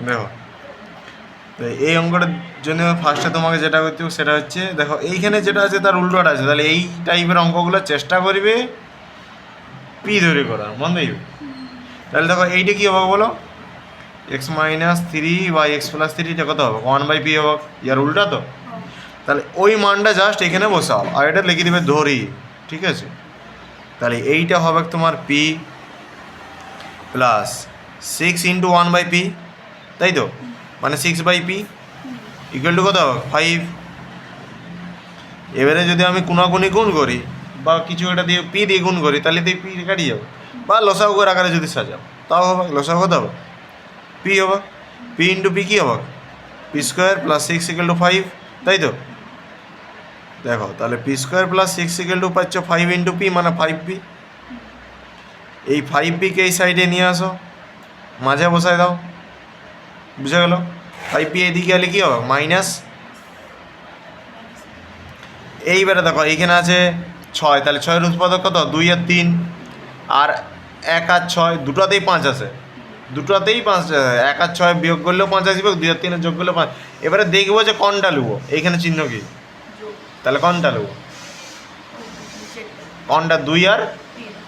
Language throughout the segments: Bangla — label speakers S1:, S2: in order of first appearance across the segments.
S1: দেখো, তো এই অঙ্কটার জন্য ফার্স্টে তোমাকে যেটা করতে হবে সেটা হচ্ছে, দেখো এইখানে যেটা আছে তার উল্টোটা আছে, তাহলে এই টাইপের অঙ্কগুলো চেষ্টা করবে পি ধরে করার, মন দেখবে। তাহলে দেখো এইটা কী হবে বলো, এক্স মাইনাস থ্রি বা এক্স প্লাস থ্রি, এটা কত হবে, 1/p হবে, ইয়ার উল্টা তো। তাহলে ওই মানটা জাস্ট এখানে বসাও আর এটা লিখে দেবে ধরি, ঠিক আছে। তাহলে এইটা হবে তোমার পি প্লাস 6 × 1/p, তাই তো, মানে 6/p ইকুয়াল টু কত হবে 5। এবারে যদি আমি কোনাকুনি গুণ করি বা কিছু একটা দিয়ে পি দিয়ে গুণ করি, তাহলে তো পি কাটিয়ে যাবে, বা লসাগু করে আকারে যদি সাজাও তাও হবে, লসাগু কত হবে পি হবে, পি ইন্টু পি কী হবে পি স্কোয়ার প্লাস 6 = 5, তাই তো। দেখো তাহলে পি স্কোয়ার প্লাস 6 = পাচ্ছ 5 × p মানে 5p। এই 5pকে এই সাইডে নিয়ে আসো, মাঝে বসায় দাও, বুঝে গেল। 5p এদিকে গেলে কী হবে মাইনাস। এইবারে দেখো এইখানে আছে 6, তাহলে 6-এর উৎপাদক কত 2 আর 3, আর 1 আর 6 দুটোতেই 5 আছে, দুটোতেই 5 আছে, 1 আর 6 বিয়োগ করলেও 5 আসবে, 2 আর 3 যোগ করলেও 5। এবারে দেখবো যে কোনটা নেবো, এইখানে চিহ্ন কি, তাহলে কোনটা নেবো, কোনটা 2 আর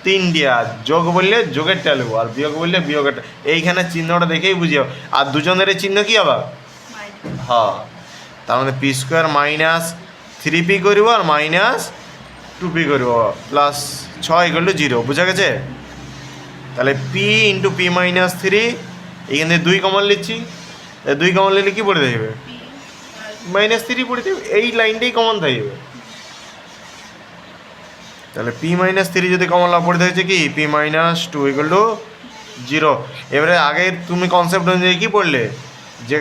S1: 3 দিয়া, যোগ বললে যোগেরটা নেবো আর বিয়োগ বললে বিয়োগেরটা, এইখানে চিহ্নটা দেখেই বুঝিও। আর দুজনের চিহ্ন কি হবে, হ্যাঁ, তার মানে পি স্কোয়ার মাইনাস 3p করব আর মাইনাস 2p করব প্লাস 6 = 0, বুঝা গেছে। তাহলে পি ইন্টু পি মাইনাস 3, এইখান থেকে 2 কমন নিচ্ছি, 2 কমন নিলে কী পড়ে থাকবে -3 পড়ে থাকবে, এই লাইনটাই কমন থাকবে। তাহলে পি মাইনাস 3 যদি কমন লাভ পড়ে থাকছে কি পি মাইনাস 2 = 0। এবারে আগে তুমি কনসেপ্ট অনুযায়ী কী পড়লে, যে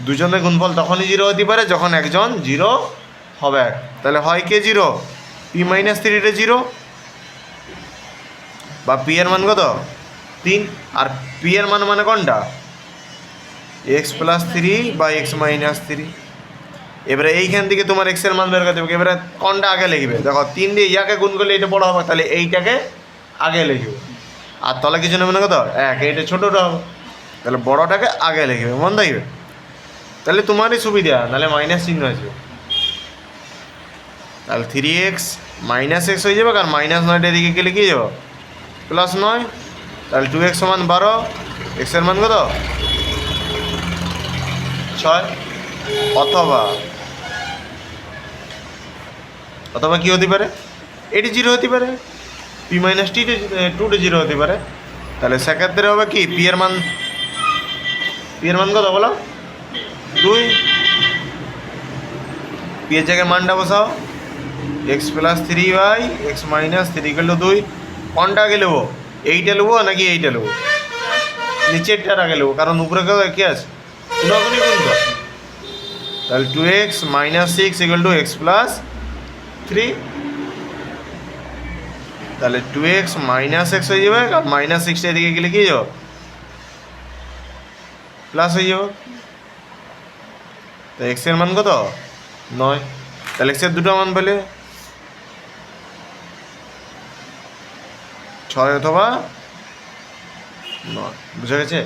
S1: দুজনের গুণফল তখনই 0 হতে পারে যখন একজন 0 হবে, তাহলে হয় কে 0, পি মাইনাস 3টা 0, বা পি এর মান কত 3, আর পি এর মান মানে কোনটা এক্স প্লাস 3 বা এক্স মাইনাস 3। এবারে এইখান থেকে তোমার এক্সের মান বের করতে হবে, এবারে কোনটা আগে লিখবে, দেখো 3 দিয়ে ইয়াকে গুণ করলে এটা বড় হবে, তাহলে এইটাকে আগে লিখবে, আর তলে কিছু নেবে না কত 1, এইটা ছোটোটা হবে, তাহলে বড়টাকে আগে লিখবে, মন দেখবে। তাহলে তোমারই সুবিধা, নাহলে মাইনাস চিহ্ন আসবে, তাহলে 3x -x হয়ে যাবে, আর -9টা এদিকে গেলে কী যাবে +9, তাহলে 2x = 12, এক্সের মান কত 6, অথবা কী হতে পারে, এটি 0 হতে পারে, p - t 2টা 0 হতে পারে। তাহলে সেক্ষেত্রে হবে কি পি এর মান কত বলো 2, পি এর জায়গায় মানটা বসাও এক্স প্লাস 3/x - 3 = 2। কোনটা আগে নেবো, এইটা নেবো নাকি এইটা নেবো, নিচেরটার আগে নেবো, কারণ উপরে কে আছে কোনাকুনি কোন তো। তাহলে 2x - 6 = x প্লাস 3, তাহলে 2x - x হয়ে যাবে, আর -6টা এদিকে গেলে কী যাবে প্লাস হয়ে যাবে। তো এক্সের মান কত 9, তাহলে এক্সের দুটো মান পেলে 6 অথবা 9, বুঝা গেছে।